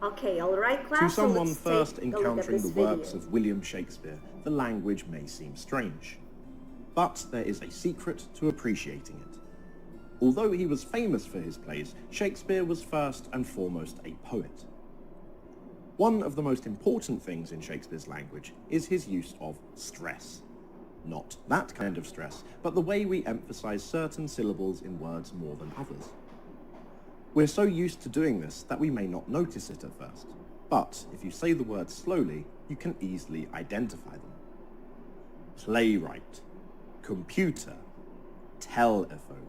Okay, alright class, To so someone let's first take a look at encountering this the works video. of William Shakespeare, the language may seem strange. But there is a secret to appreciating it. Although he was famous for his plays, Shakespeare was first and foremost a poet. One of the most important things in Shakespeare's language is his use of stress. Not that kind of stress, but the way we emphasize certain syllables in words more than others. We're so used to doing this that we may not notice it at first, but if you say the words slowly, you can easily identify them. Playwright, computer, telephone.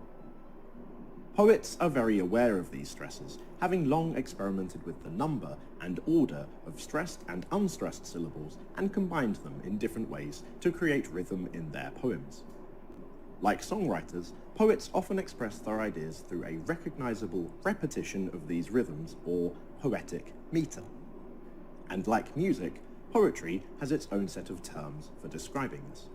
Poets are very aware of these stresses, having long experimented with the number and order of stressed and unstressed syllables and combined them in different ways to create rhythm in their poems. Like songwriters, poets often express their ideas through a recognizable repetition of these rhythms, or poetic meter. And like music, poetry has its own set of terms for describing this.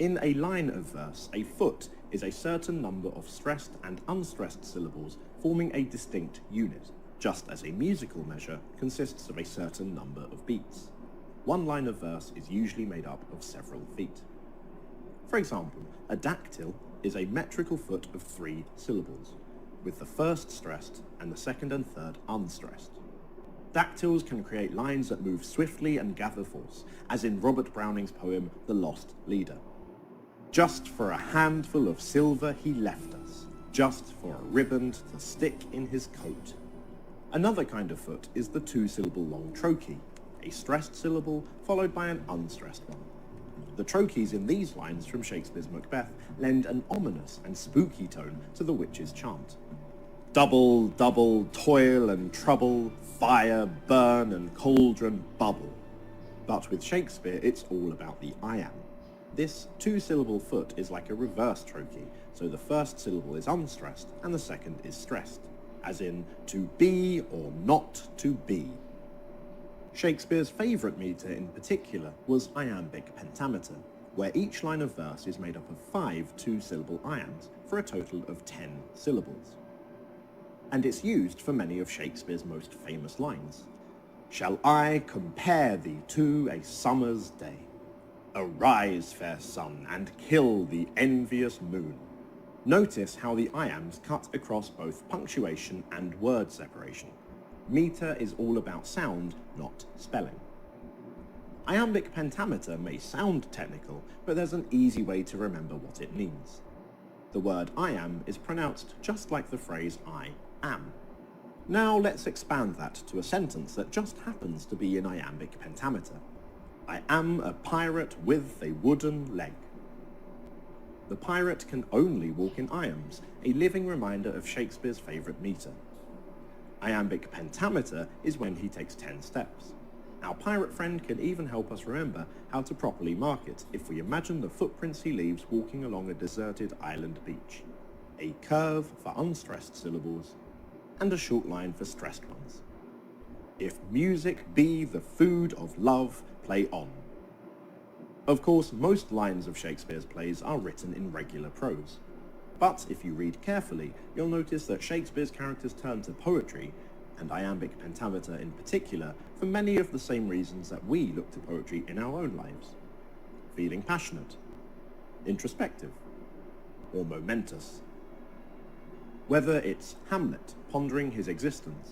In a line of verse, a foot is a certain number of stressed and unstressed syllables forming a distinct unit, just as a musical measure consists of a certain number of beats. One line of verse is usually made up of several feet. For example, a dactyl is a metrical foot of 3 syllables, with the first stressed and the second and third unstressed. Dactyls can create lines that move swiftly and gather force, as in Robert Browning's poem The Lost Leader. Just for a handful of silver he left us, just for a riband to stick in his coat. Another kind of foot is the 2-syllable long trochee, a stressed syllable followed by an unstressed one. The trochees in these lines from Shakespeare's Macbeth lend an ominous and spooky tone to the witch's chant. Double, double, toil and trouble, fire, burn and cauldron bubble. But with Shakespeare, it's all about the I am. This 2-syllable foot is like a reverse trochee, so the first syllable is unstressed and the second is stressed, as in to be or not to be. Shakespeare's favourite metre in particular was iambic pentameter, where each line of verse is made up of 5 2-syllable iambs for a total of 10 syllables. And it's used for many of Shakespeare's most famous lines. Shall I compare thee to a summer's day? Arise, fair sun, and kill the envious moon. Notice how the iambs cut across both punctuation and word separation. Metre is all about sound, not spelling. Iambic pentameter may sound technical, but there's an easy way to remember what it means. The word I am is pronounced just like the phrase I am. Now let's expand that to a sentence that just happens to be in iambic pentameter. I am a pirate with a wooden leg. The pirate can only walk in iambs, a living reminder of Shakespeare's favourite metre. Iambic pentameter is when he takes 10 steps. Our pirate friend can even help us remember how to properly mark it if we imagine the footprints he leaves walking along a deserted island beach. A curve for unstressed syllables, and a short line for stressed ones. If music be the food of love, play on. Of course, most lines of Shakespeare's plays are written in regular prose. But if you read carefully, you'll notice that Shakespeare's characters turn to poetry, and iambic pentameter in particular, for many of the same reasons that we look to poetry in our own lives. Feeling passionate, introspective, or momentous. Whether it's Hamlet pondering his existence,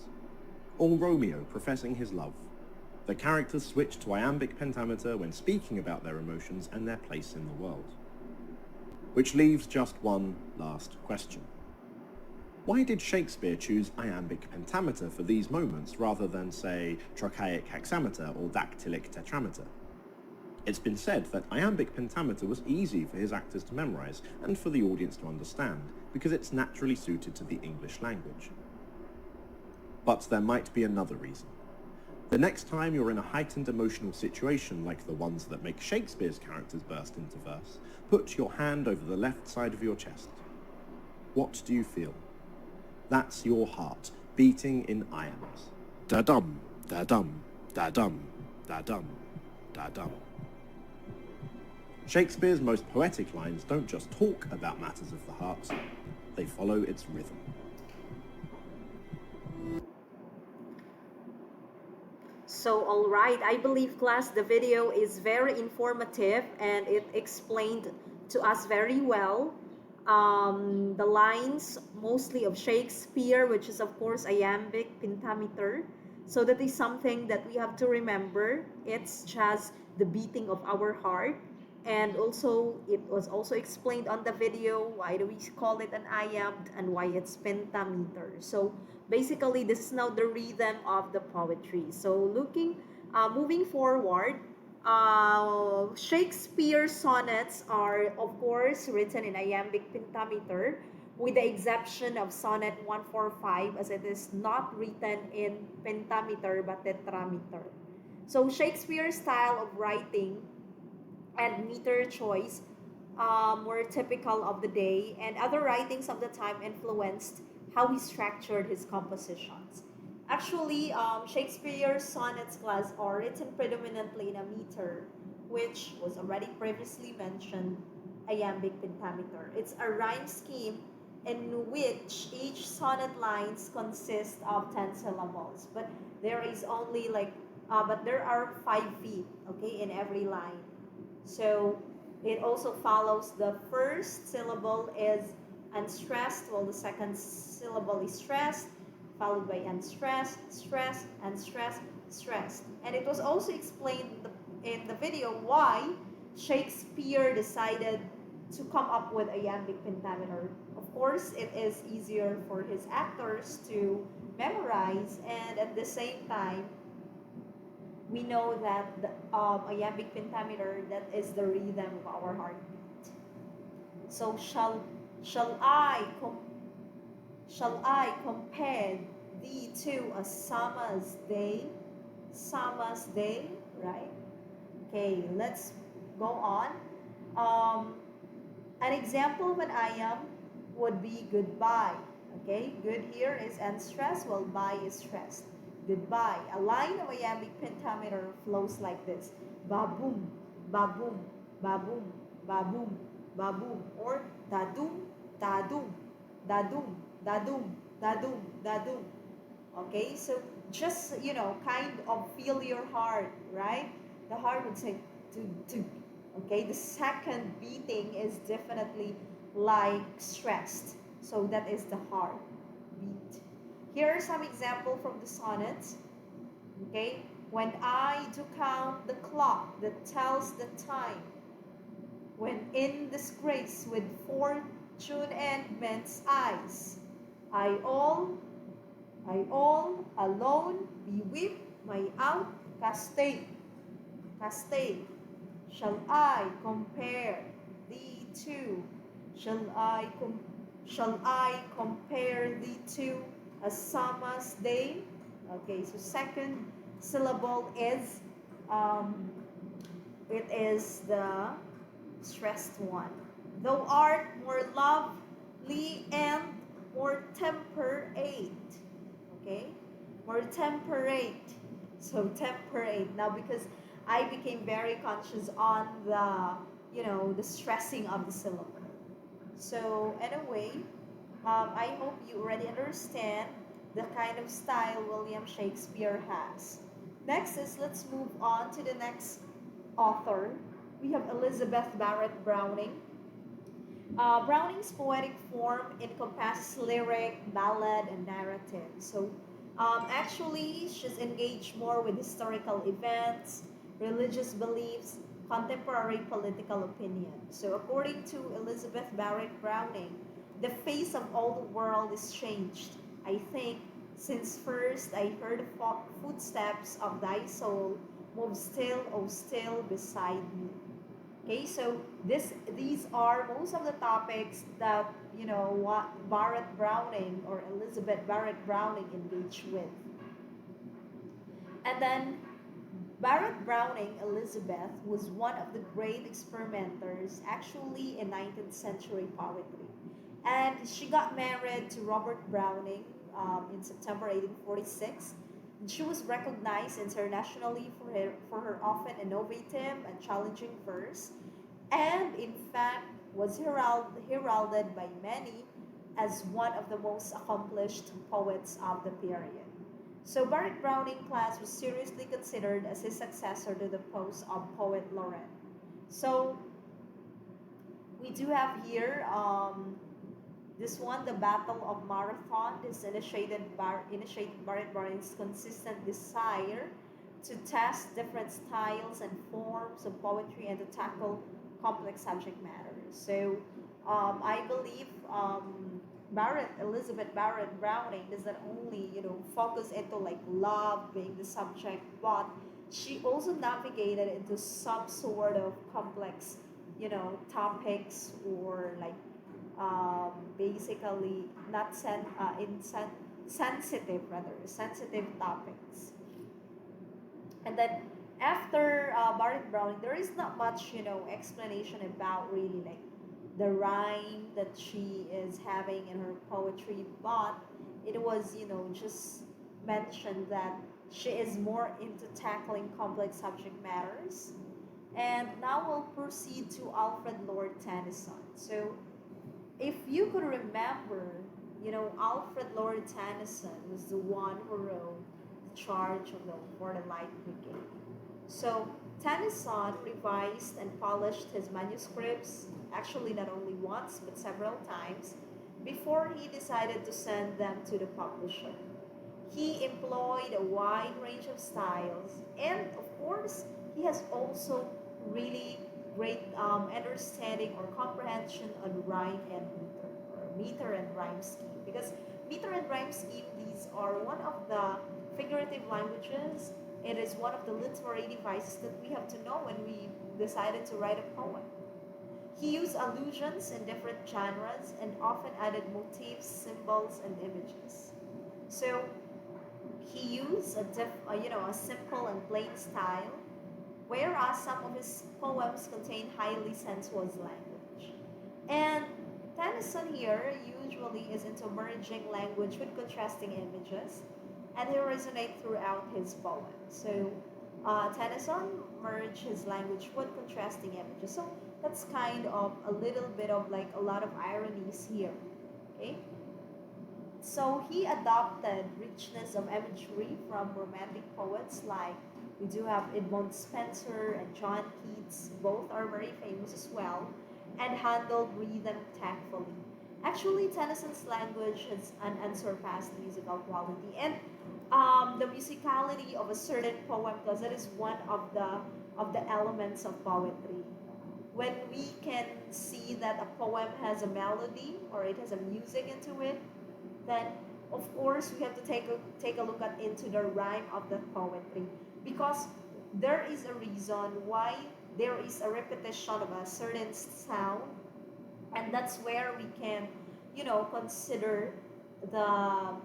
or Romeo professing his love, the characters switch to iambic pentameter when speaking about their emotions and their place in the world. Which leaves just one last question. Why did Shakespeare choose iambic pentameter for these moments rather than, say, trochaic hexameter or dactylic tetrameter? It's been said that iambic pentameter was easy for his actors to memorize and for the audience to understand, because it's naturally suited to the English language. But there might be another reason. The next time you're in a heightened emotional situation like the ones that make Shakespeare's characters burst into verse, put your hand over the left side of your chest. What do you feel? That's your heart, beating in iambs. Da-dum, da-dum, da-dum, da-dum, da-dum. Shakespeare's most poetic lines don't just talk about matters of the heart, they follow its rhythm. So, all right, I believe, class, the video is very informative and it explained to us very well the lines mostly of Shakespeare, which is, of course, iambic pentameter. So, that is something that we have to remember. It's just the beating of our heart. And also, it was also explained on the video why do we call it an iamb and why it's pentameter. So, basically, this is now the rhythm of the poetry. So moving forward, Shakespeare's sonnets are, of course, written in iambic pentameter, with the exception of sonnet 145, as it is not written in pentameter but tetrameter. So Shakespeare's style of writing and meter choice were typical of the day, and other writings of the time influenced how he structured his compositions. Actually, Shakespeare's sonnets, class, are written predominantly in a meter, which was already previously mentioned, iambic pentameter. It's a rhyme scheme in which each sonnet lines consist of 10 syllables, but there is only but there are 5 feet, okay, in every line. So it also follows the first syllable is unstressed, while the second syllable is stressed, followed by unstressed, stressed, unstressed, stressed. And it was also explained in the video why Shakespeare decided to come up with iambic pentameter. Of course, it is easier for his actors to memorize, and at the same time, we know that the iambic pentameter, that is the rhythm of our heartbeat. So shall I compare thee to a summer's day, right? Okay, let's go on. Um, an example of an iamb would be goodbye. Okay, good here is unstressed, while bye is stressed. Goodbye. A line of iambic pentameter flows like this: ba boom, ba boom, ba boom, ba boom, ba boom, or da doom, da doom, da doom, da doom, da doom, da doom. Okay, so just kind of feel your heart, right? The heart would say do. Okay, the second beating is definitely like stressed, so that is the heart beat. Here are some example from the sonnets. Okay, when I do count the clock that tells the time, when in disgrace with fortune and men's eyes, I all I all alone beweep my outcastate. Castate. Shall I compare thee to? Shall I com- shall I compare thee to a summer's day? Okay, so second syllable is um, it is the stressed one. Thou art more lovely and more temperate. Okay? More temperate. So temperate. Now because I became very conscious on the stressing of the syllable. So anyway, I hope you already understand the kind of style William Shakespeare has. Next is, let's move on to the next author. We have Elizabeth Barrett Browning. Browning's poetic form encompasses lyric, ballad, and narrative. So, actually, she's engaged more with historical events, religious beliefs, contemporary political opinion. So, according to Elizabeth Barrett Browning, the face of all the world is changed, I think, since first I heard the footsteps of thy soul move still, oh still, beside me. Okay, so these are most of the topics that what Barrett Browning or Elizabeth Barrett Browning engaged with. And then Barrett Browning Elizabeth was one of the great experimenters actually in 19th century poetry. And she got married to Robert Browning in September 1846. And she was recognized internationally for her often innovative and challenging verse, and in fact was heralded by many as one of the most accomplished poets of the period. So Barrett Browning class was seriously considered as his successor to the post of poet laureate. So we do have here this one, the Battle of Marathon. This initiated Barrett Browning's consistent desire to test different styles and forms of poetry and to tackle complex subject matters. So I believe Elizabeth Barrett Browning does not only, focus into like love being the subject, but she also navigated into some sort of complex, topics or like basically not sensitive, rather sensitive topics. And then after Barrett Browning, there is not much, explanation about really like the rhyme that she is having in her poetry, but it was, just mentioned that she is more into tackling complex subject matters. And now we'll proceed to Alfred Lord Tennyson. So if you could remember, Alfred Lord Tennyson was the one who wrote the Charge of the for the Light Brigade. So Tennyson revised and polished his manuscripts, actually not only once but several times, before he decided to send them to the publisher. He employed a wide range of styles, and of course, he has also really great understanding or comprehension on rhyme and meter, or meter and rhyme scheme. Because meter and rhyme scheme, these are one of the figurative languages. It is one of the literary devices that we have to know when we decided to write a poem. He used allusions in different genres and often added motifs, symbols, and images. So he used a simple and plain style, whereas some of his poems contain highly sensuous language. And Tennyson here usually is into merging language with contrasting images, and he resonates throughout his poems. So Tennyson merged his language with contrasting images. So that's kind of a little bit of like a lot of ironies here. Okay? So he adopted richness of imagery from romantic poets like we do have Edmund Spenser and John Keats. Both are very famous as well, and handled rhythm tactfully. Actually, Tennyson's language has an unsurpassed musical quality, and the musicality of a certain poem, because it is one of the elements of poetry. When we can see that a poem has a melody or it has a music into it, then of course we have to take a look at into the rhyme of the poetry, because there is a reason why there is a repetition of a certain sound, and that's where we can consider the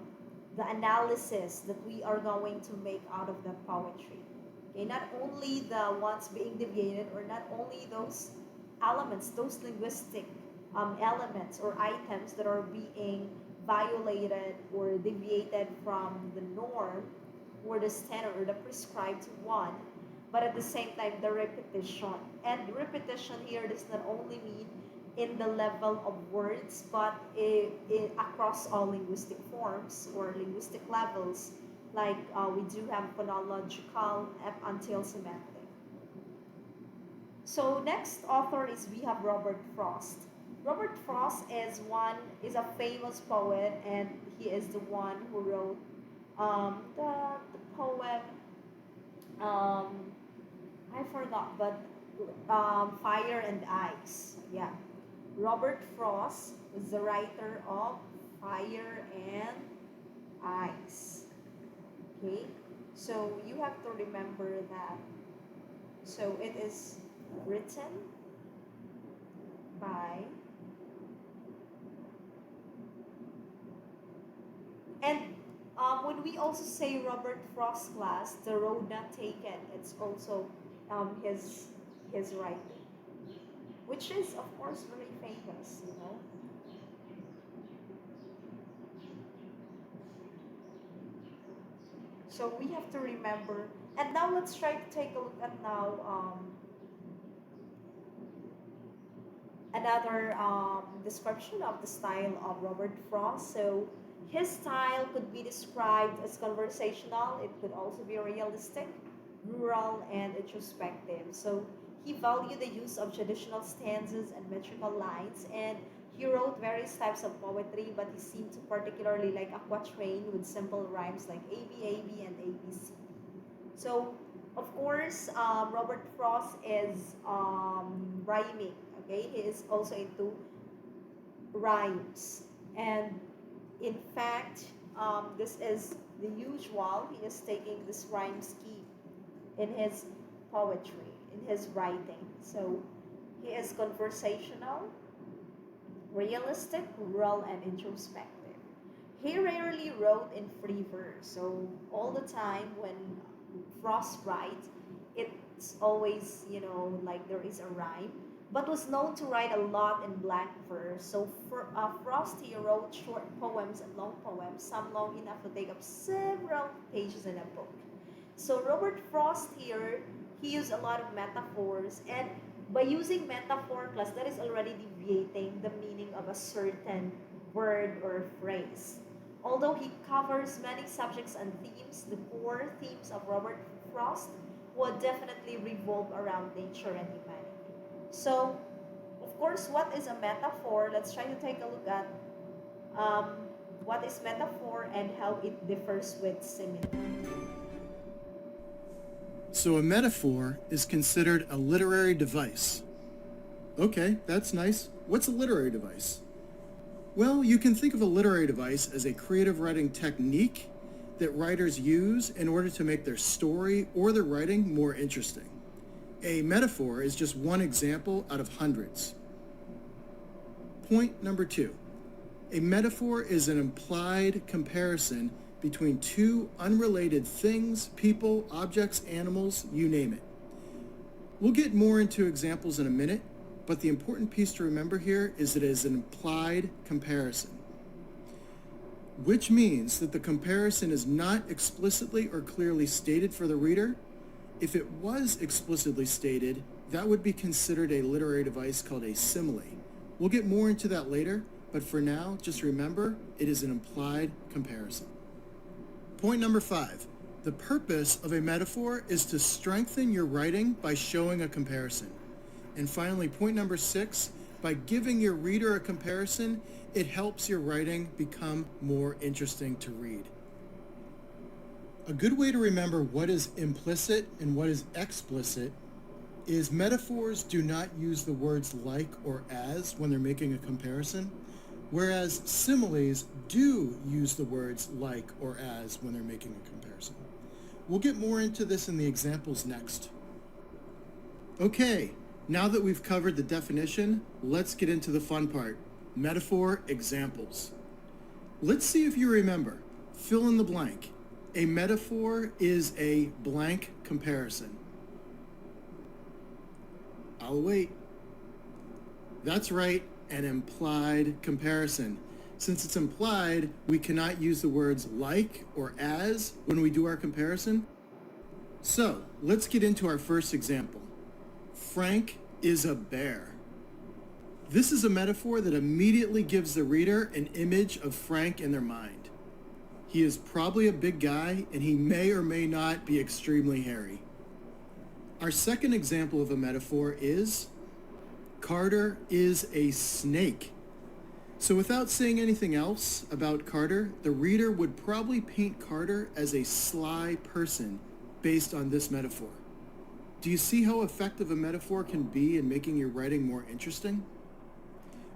the analysis that we are going to make out of the poetry. Okay, not only the ones being deviated, or not only those elements, those linguistic elements or items that are being violated or deviated from the norm or the standard or the prescribed one, but at the same time the repetition. And repetition here does not only mean in the level of words, but across all linguistic forms or linguistic levels, like we do have phonological up until semantic. So next author is we have Robert Frost. Robert Frost is a famous poet, and he is the one who wrote the poem. Um, I forgot, but Fire and Ice. Yeah, Robert Frost was the writer of Fire and Ice. Okay, so you have to remember that. So it is written by, and when we also say Robert Frost class, the road not taken, it's also his writing, which is of course very famous. So we have to remember. And now let's try to take a look at now another description of the style of Robert Frost. So His style could be described as conversational, it could also be realistic, rural, and introspective. So he valued the use of traditional stanzas and metrical lines, and he wrote various types of poetry, but he seemed to particularly like a quatrain with simple rhymes like AB, and ABC. So, of course, Robert Frost is rhyming. Okay, he is also into rhymes, and in fact, this is the usual. He is taking this rhyme scheme in his poetry, in his writing. So, he is conversational, realistic, rural, and introspective. He rarely wrote in free verse, so all the time when Frost writes, it's always, like there is a rhyme, but was known to write a lot in blank verse. So for Frost, he wrote short poems and long poems, some long enough to take up several pages in a book. So Robert Frost here, he used a lot of metaphors, and by using metaphor class, that is already deviating the meaning of a certain word or phrase. Although he covers many subjects and themes, the core themes of Robert Frost would definitely revolve around nature and humanity. So, of course, what is a metaphor? Let's try to take a look at um, what is metaphor and how it differs with simile. So a metaphor is considered a literary device. Okay, that's nice. What's a literary device? Well, you can think of a literary device as a creative writing technique that writers use in order to make their story or their writing more interesting. A metaphor is just one example out of hundreds. Point number 2. A metaphor is an implied comparison between two unrelated things, people, objects, animals, you name it. We'll get more into examples in a minute, but the important piece to remember here is that it is an implied comparison, which means that the comparison is not explicitly or clearly stated for the reader. If it was explicitly stated, that would be considered a literary device called a simile. We'll get more into that later, but for now, just remember, it is an implied comparison. Point number 5. The purpose of a metaphor is to strengthen your writing by showing a comparison. And finally, point number 6, by giving your reader a comparison, it helps your writing become more interesting to read. A good way to remember what is implicit and what is explicit is metaphors do not use the words like or as when they're making a comparison, whereas similes do use the words like or as when they're making a comparison. We'll get more into this in the examples next. Okay, now that we've covered the definition, let's get into the fun part, metaphor examples. Let's see if you remember. Fill in the blank. A metaphor is a blank comparison. I'll wait. That's right, an implied comparison. Since it's implied, we cannot use the words like or as when we do our comparison. So, let's get into our first example. Frank is a bear. This is a metaphor that immediately gives the reader an image of Frank in their mind. He is probably a big guy, and he may or may not be extremely hairy. Our second example of a metaphor is Carter is a snake. So without saying anything else about Carter, the reader would probably paint Carter as a sly person based on this metaphor. Do you see how effective a metaphor can be in making your writing more interesting?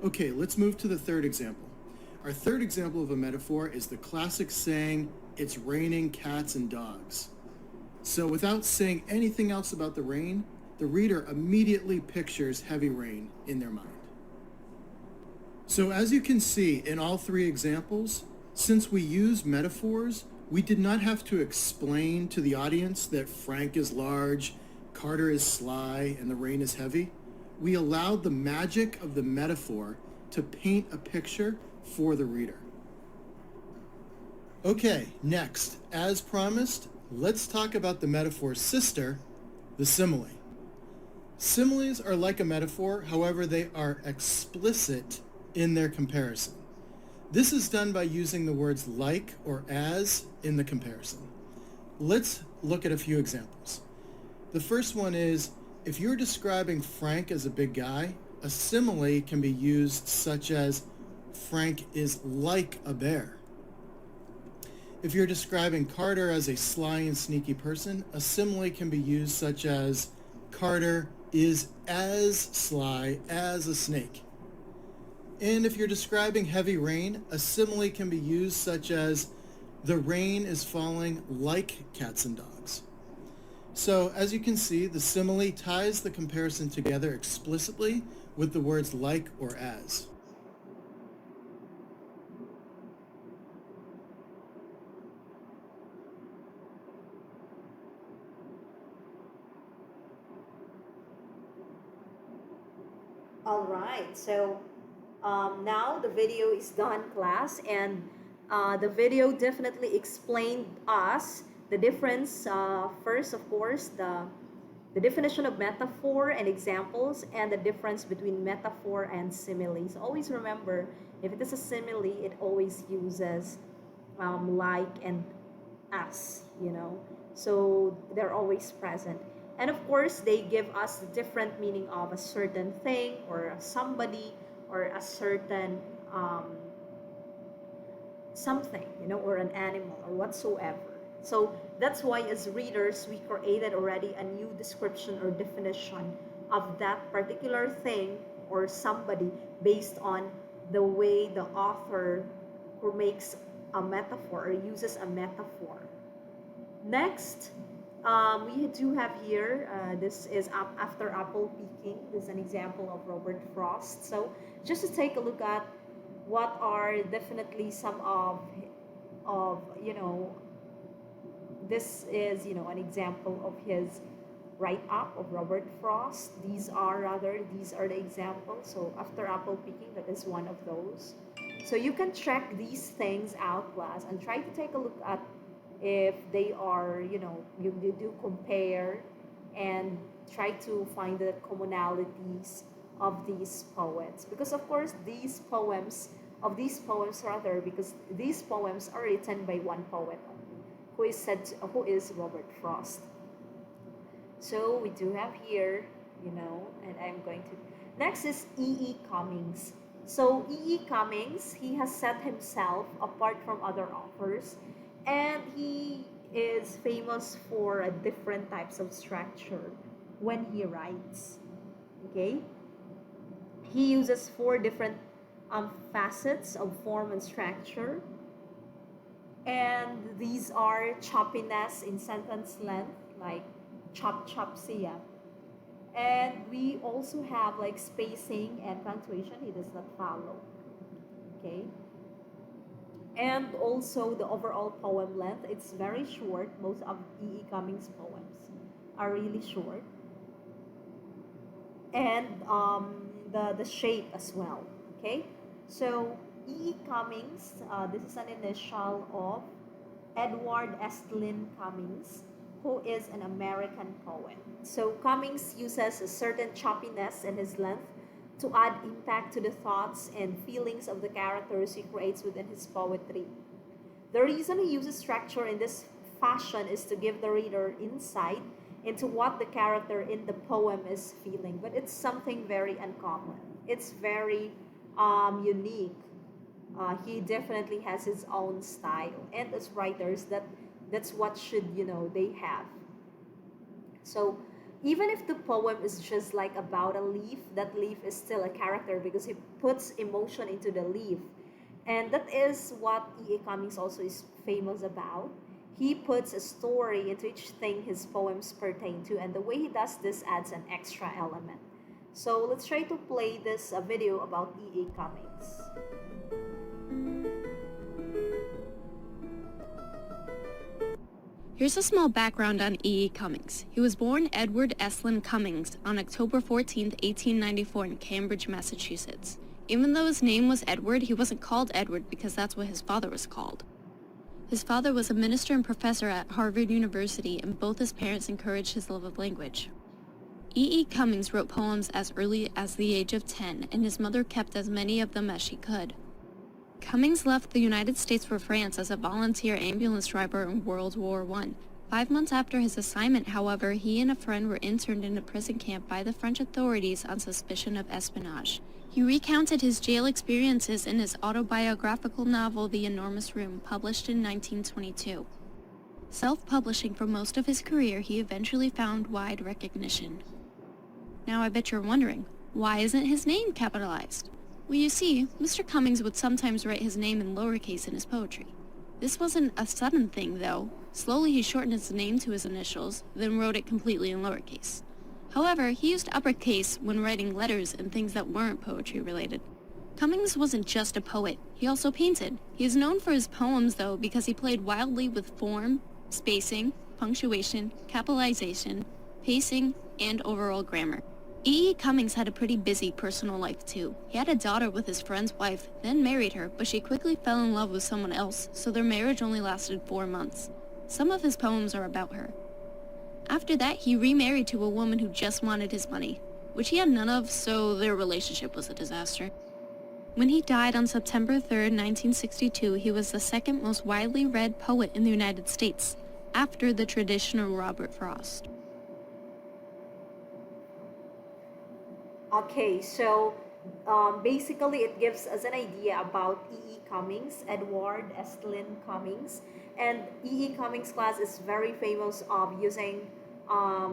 Okay, let's move to the third example. Our third example of a metaphor is the classic saying, "It's raining cats and dogs." So without saying anything else about the rain, the reader immediately pictures heavy rain in their mind. So as you can see in all three examples, since we use metaphors, we did not have to explain to the audience that Frank is large, Carter is sly, and the rain is heavy. We allowed the magic of the metaphor to paint a picture for the reader. Okay, next, as promised, let's talk about the metaphor's sister, the simile. Similes are like a metaphor, however, they are explicit in their comparison. This is done by using the words like or as in the comparison. Let's look at a few examples. The first one is, if you're describing Frank as a big guy, a simile can be used such as, Frank is like a bear. If you're describing Carter as a sly and sneaky person, a simile can be used such as, Carter is as sly as a snake. And if you're describing heavy rain, a simile can be used such as, the rain is falling like cats and dogs. So as you can see, the simile ties the comparison together explicitly with the words like or as. All right, so now the video is done, class, and the video definitely explained us the difference. First, of course, the definition of metaphor and examples, and the difference between metaphor and simile. So always remember, if it is a simile, it always uses like and as, So they're always present. And of course, they give us the different meaning of a certain thing or a somebody or a certain something, or an animal or whatsoever. So that's why as readers, we created already a new description or definition of that particular thing or somebody based on the way the author who makes a metaphor or uses a metaphor. Next, we do have here, this is after apple picking. This is an example of Robert Frost. So just to take a look at what are definitely some of this is, an example of his write-up of Robert Frost. These are the examples. So after apple picking, that is one of those. So you can check these things out, class, and try to take a look at if they are, you do compare and try to find the commonalities of these poets. Because of course, these poems are written by one poet only, who is Robert Frost. So we do have here, and I'm going to, next is E.E. Cummings. So E.E. Cummings, he has set himself apart from other authors, and he is famous for different types of structure when he writes. Okay? He uses 4 different facets of form and structure. And these are choppiness in sentence length, like chop chop siya. And we also have like spacing and punctuation, he does not follow. Okay? And also the overall poem length, it's very short. Most of E.E. Cummings' poems are really short. And the shape as well. Okay? So E.E. Cummings, this is an initial of Edward Estlin Cummings, who is an American poet. So Cummings uses a certain choppiness in his length to add impact to the thoughts and feelings of the characters he creates within his poetry. The reason he uses structure in this fashion is to give the reader insight into what the character in the poem is feeling. But it's something very uncommon. It's very unique. He definitely has his own style. And as writers, that's what should, they have. So even if the poem is just like about a leaf, that leaf is still a character because he puts emotion into the leaf. And that is what E.A. Cummings also is famous about. He puts a story into each thing his poems pertain to, and the way he does this adds an extra element. So let's try to play this video about E.A. Cummings. Here's a small background on E.E. Cummings. He was born Edward Estlin Cummings on October 14, 1894 in Cambridge, Massachusetts. Even though his name was Edward, he wasn't called Edward because that's what his father was called. His father was a minister and professor at Harvard University, and both his parents encouraged his love of language. E.E. Cummings wrote poems as early as the age of 10, and his mother kept as many of them as she could. Cummings left the United States for France as a volunteer ambulance driver in World War I. 5 months after his assignment, however, he and a friend were interned in a prison camp by the French authorities on suspicion of espionage. He recounted his jail experiences in his autobiographical novel The Enormous Room, published in 1922. Self-publishing for most of his career, he eventually found wide recognition. Now I bet you're wondering, why isn't his name capitalized? Well, you see, Mr. Cummings would sometimes write his name in lowercase in his poetry. This wasn't a sudden thing, though. Slowly he shortened his name to his initials, then wrote it completely in lowercase. However, he used uppercase when writing letters and things that weren't poetry related. Cummings wasn't just a poet, he also painted. He is known for his poems, though, because he played wildly with form, spacing, punctuation, capitalization, pacing, and overall grammar. E. E. Cummings had a pretty busy personal life too. He had a daughter with his friend's wife, then married her, but she quickly fell in love with someone else, so their marriage only lasted 4 months. Some of his poems are about her. After that, he remarried to a woman who just wanted his money, which he had none of, so their relationship was a disaster. When he died on September 3, 1962, he was the second most widely read poet in the United States, after the traditional Robert Frost. Okay, so basically it gives us an idea about E. E. Cummings, Edward Estlin Cummings. And E. E. Cummings' class is very famous of using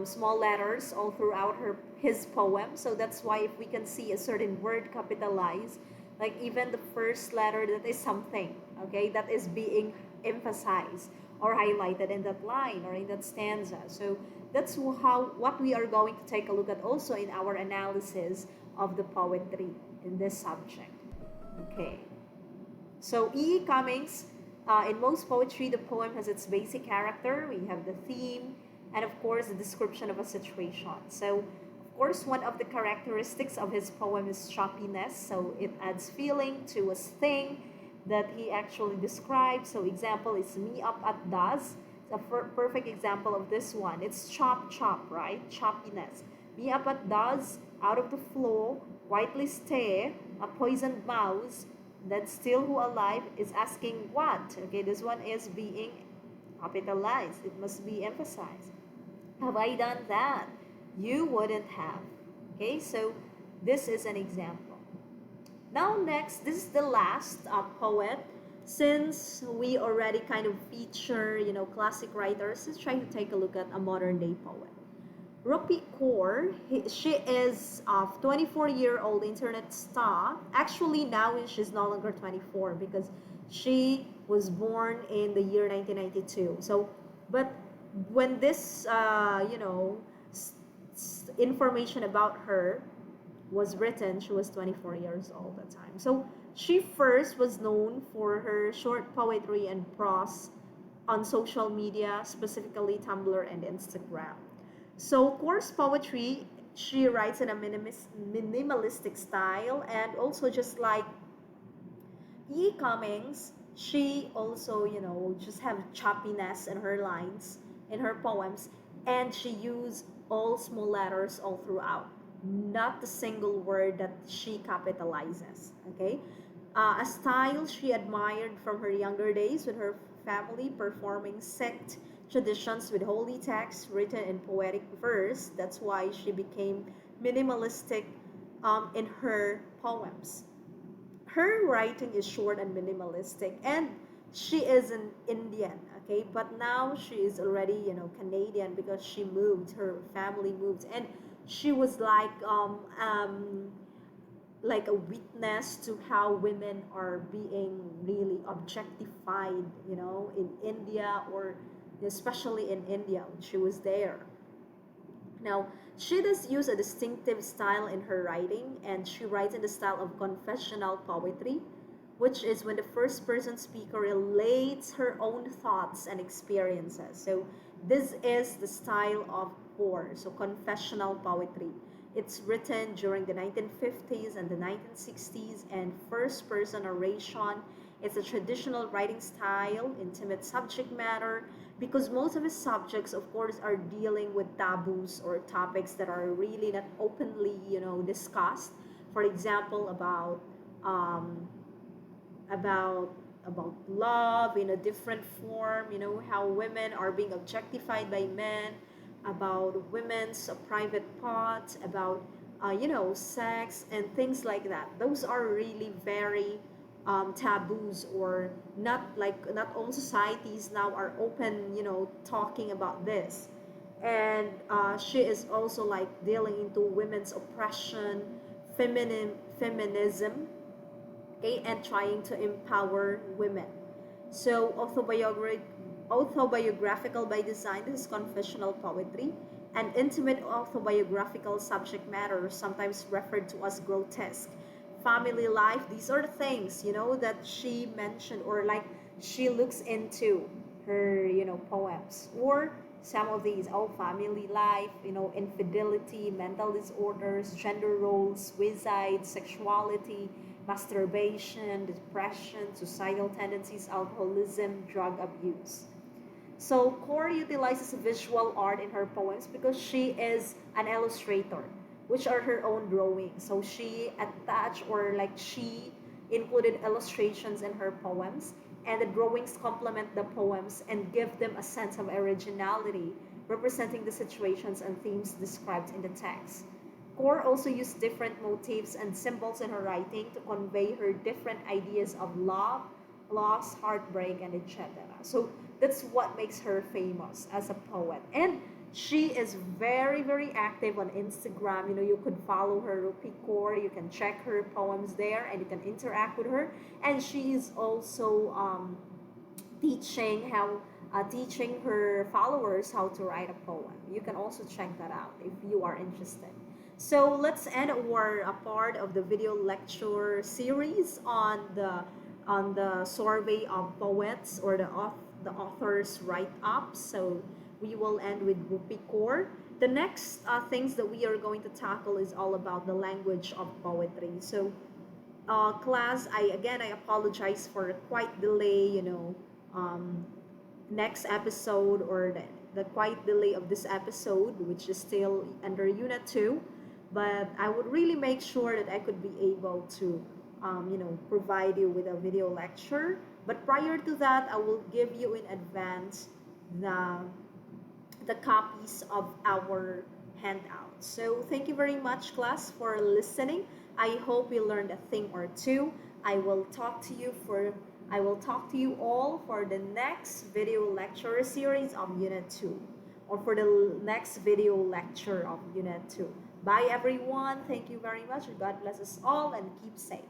small letters all throughout his poem. So that's why if we can see a certain word capitalized, like even the first letter, that is something, okay, that is being emphasized or highlighted in that line or in that stanza. So that's what we are going to take a look at also in our analysis of the poetry in this subject. Okay. So E. E. Cummings, in most poetry, the poem has its basic character. We have the theme, and of course, the description of a situation. So, of course, one of the characteristics of his poem is choppiness. So it adds feeling to a thing that he actually describes. So example is me up at does. It's a perfect example of this one. It's chop chop, right? Choppiness. Me up at does, out of the floor, quietly stare, a poisoned mouse that still who alive is asking what. Okay, this one is being capitalized. It must be emphasized. Have I done that? You wouldn't have. Okay, so this is an example. Now next, this is the last poet. Since we already kind of feature, classic writers, let's try to take a look at a modern day poet. Rini Core, she is a 24-year-old internet star. Actually, now she's no longer 24 because she was born in the year 1992. So, but when this, information about her was written, she was 24 years old at the time. So she first was known for her short poetry and prose on social media, specifically Tumblr and Instagram. So coarse poetry, she writes in a minimalistic style, and also just like E. Cummings, she also, just have choppiness in her lines, in her poems, and she used all small letters all throughout, not a single word that she capitalizes, okay? A style she admired from her younger days with her family performing sect traditions with holy texts written in poetic verse. That's why she became minimalistic in her poems. Her writing is short and minimalistic, and she is an Indian, okay, but now she is already Canadian because she moved, her family moved, and she was like a witness to how women are being really objectified, in India, or especially in India when she was there. Now, she does use a distinctive style in her writing, and she writes in the style of confessional poetry, which is when the first person speaker relates her own thoughts and experiences. So, this is the style of Core, so confessional poetry. It's written during the 1950s and the 1960s, and first person narration. It's a traditional writing style, intimate subject matter, because most of his subjects, of course, are dealing with taboos or topics that are really not openly, discussed. For example, about about love in a different form, how women are being objectified by men, about women's private parts, about sex and things like that. Those are really very taboos, or not all societies now are open, talking about this. And she is also like dealing into women's oppression, feminism, okay, and trying to empower women. So autobiographical by design, this is confessional poetry, and intimate autobiographical subject matter, sometimes referred to as grotesque. Family life, these are the things, that she mentioned, or like she looks into her, poems. Or some of these, family life, infidelity, mental disorders, gender roles, suicide, sexuality, masturbation, depression, suicidal tendencies, alcoholism, drug abuse. So Core utilizes visual art in her poems because she is an illustrator, which are her own drawings. So she attached, or like she included illustrations in her poems, and the drawings complement the poems and give them a sense of originality, representing the situations and themes described in the text. Core also used different motifs and symbols in her writing to convey her different ideas of love, loss, heartbreak, and etc. So that's what makes her famous as a poet. And she is very, very active on Instagram. You could follow her, Rupi Core. You can check her poems there, and you can interact with her. And she is also teaching her followers how to write a poem. You can also check that out if you are interested. So let's end our part of the video lecture series on the survey of poets, or the author's write-up. So we will end with Rupi Kaur. The next things that we are going to tackle is all about the language of poetry. So class, I apologize for a quite delay, next episode, or the quite delay of this episode, which is still under Unit 2. But I would really make sure that I could be able to, provide you with a video lecture. But prior to that, I will give you in advance the, the copies of our handouts. So thank you very much, class, for listening. I hope you learned a thing or two. I will talk to you for I will talk to you all for the next video lecture series of Unit 2, or for the next video lecture of Unit 2. Bye everyone. Thank you very much. God bless us all and keep safe.